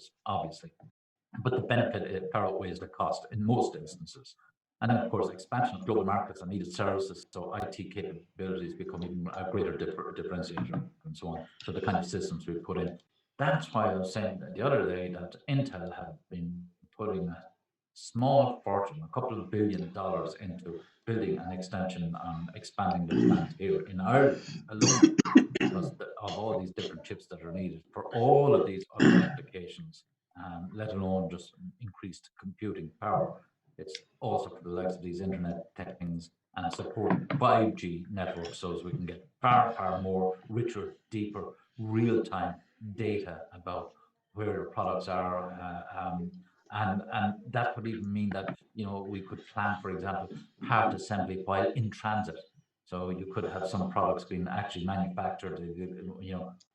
services, obviously, but the benefit far outweighs the cost in most instances. And then, of course, expansion of global markets and needed services, so IT capabilities become even a greater differentiator and so on. So the kind of systems we put in. That's why I was saying the other day that Intel have been putting a small fortune, a couple of $billion into building an extension and expanding their plant here in Ireland alone because of all these different chips that are needed for all of these other applications, let alone just increased computing power. It's also for the likes of these internet things and supporting 5G networks so as we can get far, far more richer, deeper, real-time data about where the products are. And that could even mean that, we could plan, for example, part assembly while in transit. So you could have some products being actually manufactured,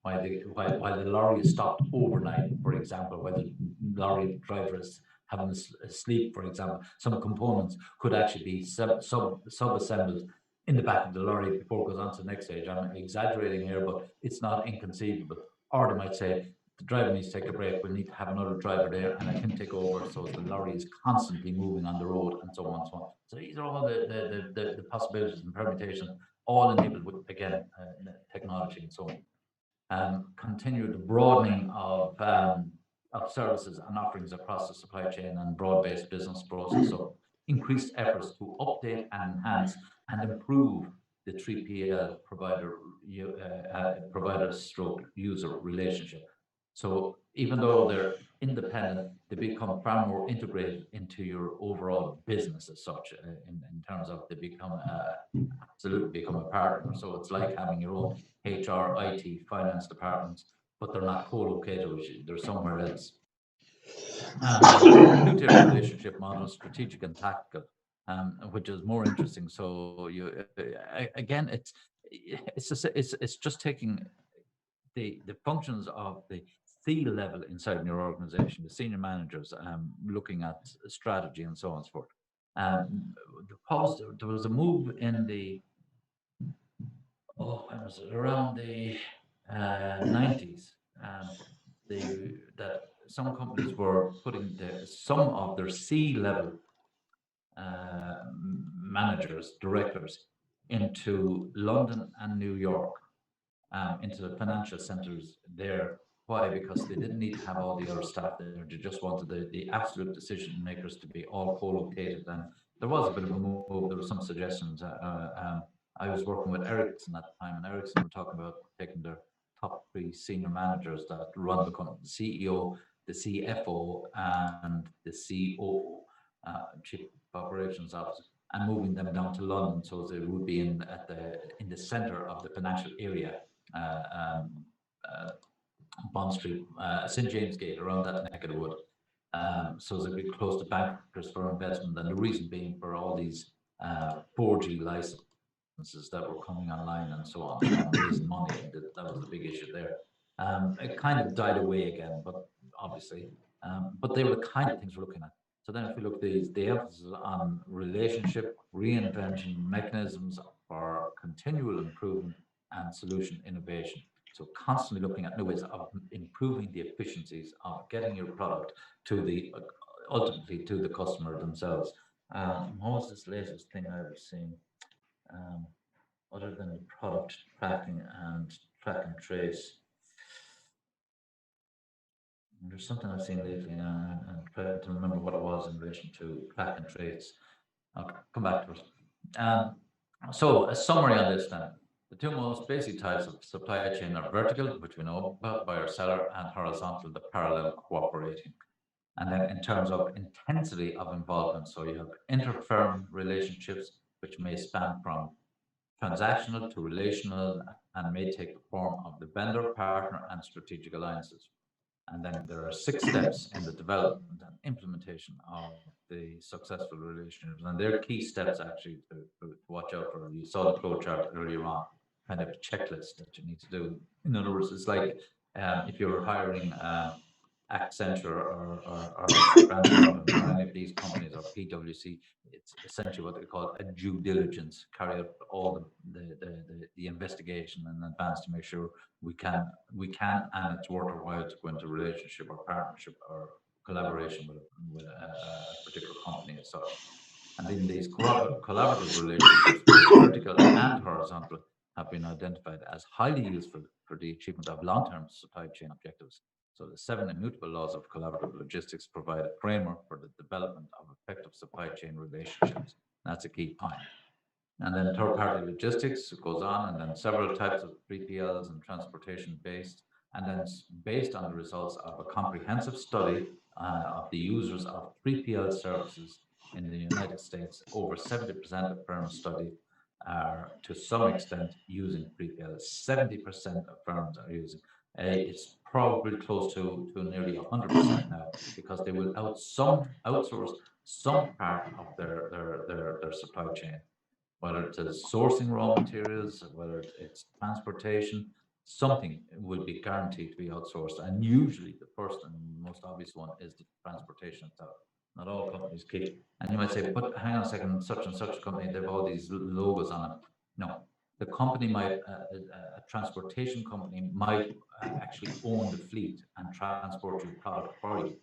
while the lorry is stopped overnight, for example, while the lorry driver is having a sleep, for example. Some components could actually be sub-assembled in the back of the lorry before it goes on to the next stage. I'm exaggerating here, but it's not inconceivable. Or they might say, the driver needs to take a break, we'll need to have another driver there and let him take over so the lorry is constantly moving on the road and so on and so on. So these are all the possibilities and permutations, all enabled with, again, technology and so on. Continue the broadening of services and offerings across the supply chain and broad-based business process. So increased efforts to update and enhance and improve the 3PL provider stroke user relationship. So even though they're independent, they become far more integrated into your overall business as such, in terms of they become absolutely become a partner. So it's like having your own HR, IT, finance departments, but they're not co-located with you, they're somewhere else. Two-tier relationship model, strategic and tactical, which is more interesting. So again, it's just taking the functions of the C level inside your organization, the senior managers, looking at strategy and so on and so forth. There was a move in the when was it, around the 90s, that some companies were putting some of their C level managers, directors, into London and New York, into the financial centers there. Why? Because they didn't need to have all the other staff there. They just wanted the absolute decision makers to be all co-located. And there was a bit of a move. There were some suggestions. I was working with Ericsson at the time, and Ericsson were talking about taking their top 3 senior managers that run the company, the CEO, the CFO, and the COO, Chief Operations Officer, and moving them down to London so they would be in the center of the financial area. Bond Street, St. James Gate, around that neck of the wood. So they'd be close to bankers for investment, and the reason being for all these 4G licenses that were coming online and so on, raising money. That was the big issue there. It kind of died away again, but obviously, but they were the kind of things we're looking at. So then if we look at the emphasis on relationship, reinvention, mechanisms for continual improvement and solution innovation. So constantly looking at new ways of improving the efficiencies of getting your product to ultimately to the customer themselves. What was this latest thing I was seeing? Other than product tracking and track and trace. There's something I've seen lately, and I'm trying to remember what it was in relation to track and trace. I'll come back to it. So a summary on this then. The two most basic types of supply chain are vertical, which we know about, buyer-seller, and horizontal, the parallel cooperating. And then in terms of intensity of involvement, so you have inter-firm relationships, which may span from transactional to relational and may take the form of the vendor, partner, and strategic alliances. And then there are 6 steps in the development and implementation of the successful relationships. And they're key steps actually to watch out for. You saw the flow chart earlier on, kind of a checklist that you need to do. In other words, it's like if you're hiring Accenture or Grant Thornton or any of these companies or PwC, it's essentially what they call a due diligence, carry out all the investigation in advance to make sure we can and it's worth our while to go into relationship or partnership or collaboration with a particular company as such. And then these collaborative relationships, both vertical and horizontal, have been identified as highly useful for the achievement of long-term supply chain objectives. So the seven immutable laws of collaborative logistics provide a framework for the development of effective supply chain relationships. That's a key point. And then third-party logistics goes on, and then several types of 3PLs and transportation based, and then based on the results of a comprehensive study of the users of 3PL services in the United States, over 70% of firms studied are to some extent using 3PL. 70% of firms are using. It's probably close to nearly 100% now because they will outsource some part of their supply chain, whether it's sourcing raw materials, whether it's transportation, something will be guaranteed to be outsourced. And usually the first and most obvious one is the transportation itself. Not all companies keep. And you might say, but hang on a second, such and such company, they've all these logos on it. No, the company might, a transportation company might actually own the fleet and transport your product for you,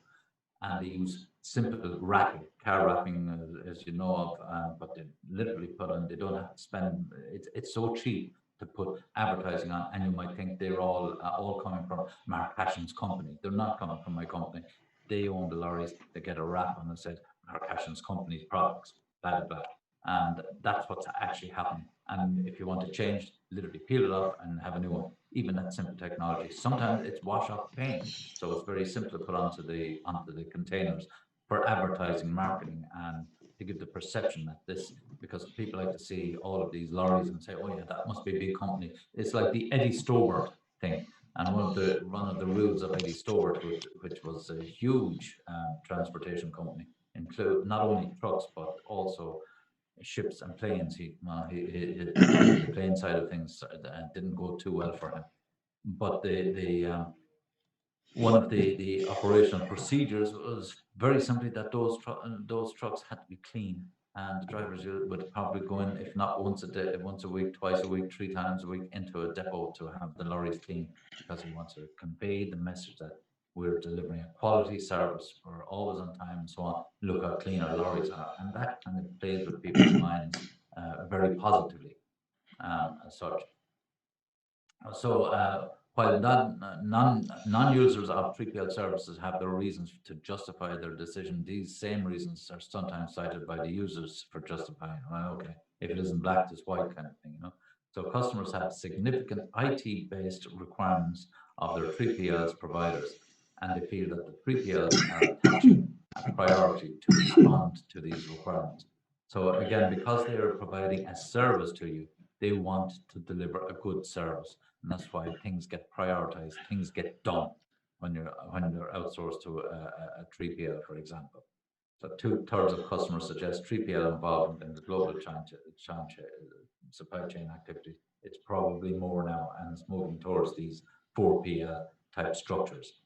and they use simple wrapping, car wrapping, as you know of, but they literally put on, they don't have to spend, it's so cheap to put advertising on, and you might think they're all coming from Mark Cashin's company. They're not coming from my company. They own the lorries, they get a wrap on that says Mark Cashin's company's products, blah, blah, blah. And that's what's actually happening. And if you want to change, literally peel it off and have a new one. Even that simple technology. Sometimes it's wash off paint, so it's very simple to put onto the containers for advertising, marketing, and to give the perception that this, because people like to see all of these lorries and say, "Oh yeah, that must be a big company." It's like the Eddie Stobart thing, and one of the rules of Eddie Stobart, which was a huge transportation company, include not only trucks but also ships and planes. The plane side of things didn't go too well for him, but the one of the operational procedures was very simply that those trucks had to be clean, and the drivers would probably go in, if not once a day, once a week, twice a week, three times a week, into a depot to have the lorries clean, because he wants to convey the message that we're delivering a quality service, we're always on time, and so on. Look how clean our lorries are, and that kind of plays with people's minds very positively, as such. So while non-users of 3PL services have their reasons to justify their decision, these same reasons are sometimes cited by the users for justifying, well, okay, if it isn't black, it's white kind of thing. So customers have significant IT-based requirements of their 3PLs providers, and they feel that the 3PLs are attaching a priority to respond to these requirements. So again, because they are providing a service to you, they want to deliver a good service, and that's why things get prioritized, things get done when they're outsourced to a 3PL, for example. So two-thirds of customers suggest 3PL involvement in the global supply chain activity. It's probably more now, and it's moving towards these 4PL type structures.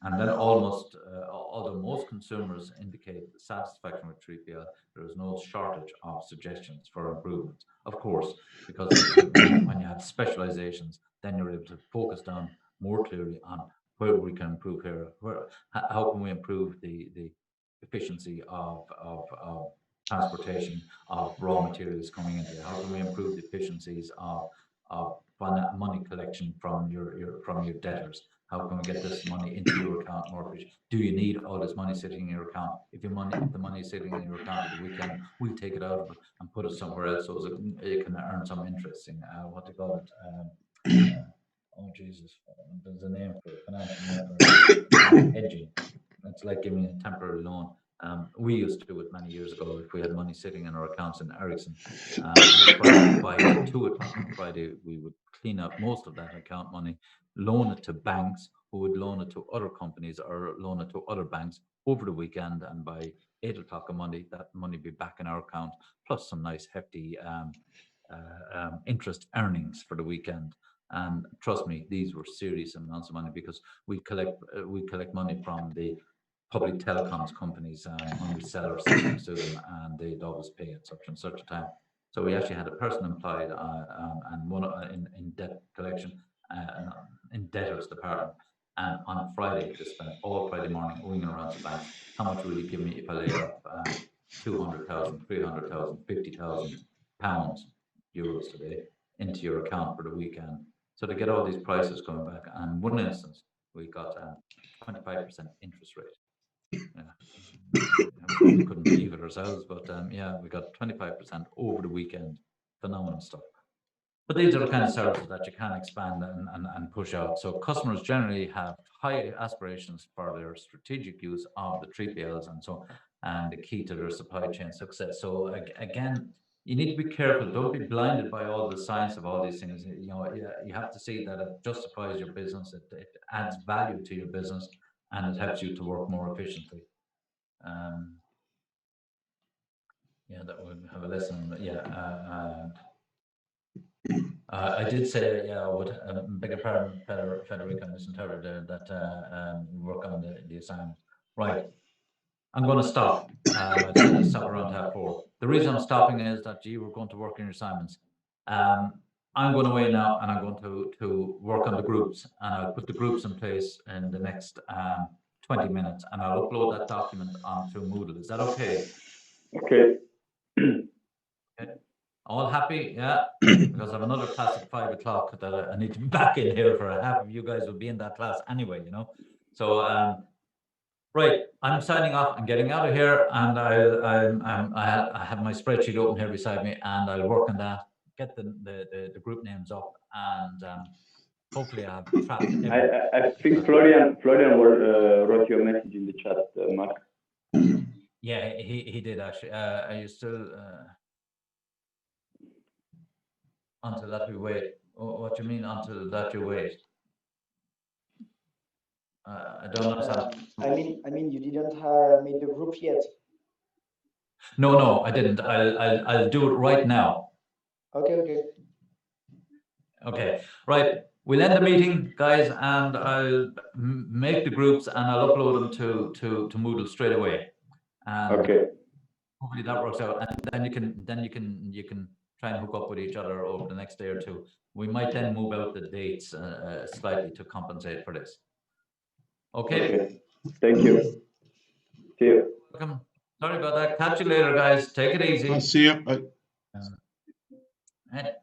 And then although most consumers indicate satisfaction with 3PL, there is no shortage of suggestions for improvement. Of course, because when you have specializations, then you're able to focus down more clearly on where we can improve here, how can we improve the efficiency of transportation of raw materials coming into it? How can we improve the efficiencies of money collection from your debtors? How can we get this money into your account more efficient? Do you need all this money sitting in your account? If the money is sitting in your account at the weekend, we'll take it out of it and put it somewhere else so it can earn some interest in what they call it. Oh Jesus, there's a name for it, financial name for it. Hedging. It's like giving a temporary loan. We used to do it many years ago. If we had money sitting in our accounts in Ericsson, on a Friday, by 2 o'clock on Friday, we would clean up most of that account money, loan it to banks who would loan it to other companies or loan it to other banks over the weekend. And by 8 o'clock on Monday, that money be back in our account, plus some nice hefty interest earnings for the weekend. And trust me, these were serious amounts of money, because we collect money from the public telecoms companies when we sell our systems to them, and they'd always pay at such and such a time. So we actually had a person employed and one in debt collection, in debtors department. And on Friday, they spent all Friday morning ringing around to banks. How much will you give me if I lay off 200,000, 300,000, 50,000 pounds, euros today into your account for the weekend? So to get all these prices coming back, and in one instance, we got 25% interest rate. We couldn't believe it ourselves, but yeah, we got 25% over the weekend. Phenomenal stuff. But these are the kind of services that you can expand and push out. So customers generally have high aspirations for their strategic use of the 3PLs and so, and the key to their supply chain success. So again, you need to be careful. Don't be blinded by all the science of all these things. You know, you have to see that it justifies your business, it adds value to your business, and it helps you to work more efficiently. Yeah, that would have a lesson. Yeah. I did say, yeah, I would beg your pardon, Federico, I misinterpreted that work on the assignment. Right. I'm going to stop. I said I'll stop around 4:30. The reason I'm stopping is that you were going to work on your assignments. I'm going away now, and I'm going to work on the groups, and I'll put the groups in place in the next 20 minutes, and I'll upload that document onto Moodle. Is that okay? Okay. Okay. All happy? Yeah. Because I have another class at 5 o'clock that I need to be back in here for. Half of you guys will be in that class anyway, you know. So right, I'm signing off. I'm getting out of here, and I have my spreadsheet open here beside me, and I'll work on that, get the group names up, and hopefully I've trapped everything. I think Florian wrote you a message in the chat, Mark. Yeah, he did actually. Are you still until that we wait? What do you mean until that you wait? I don't understand. I mean, you didn't make the group yet. No, I didn't. I'll do it right now. Okay, right. We'll end the meeting, guys, and I'll make the groups and I'll upload them to Moodle straight away. And okay. Hopefully that works out, and then you can try and hook up with each other over the next day or two. We might then move out the dates slightly to compensate for this. Okay. Thank you. See you. Welcome. Sorry about that. Catch you later, guys. Take it easy. I'll see you. Bye.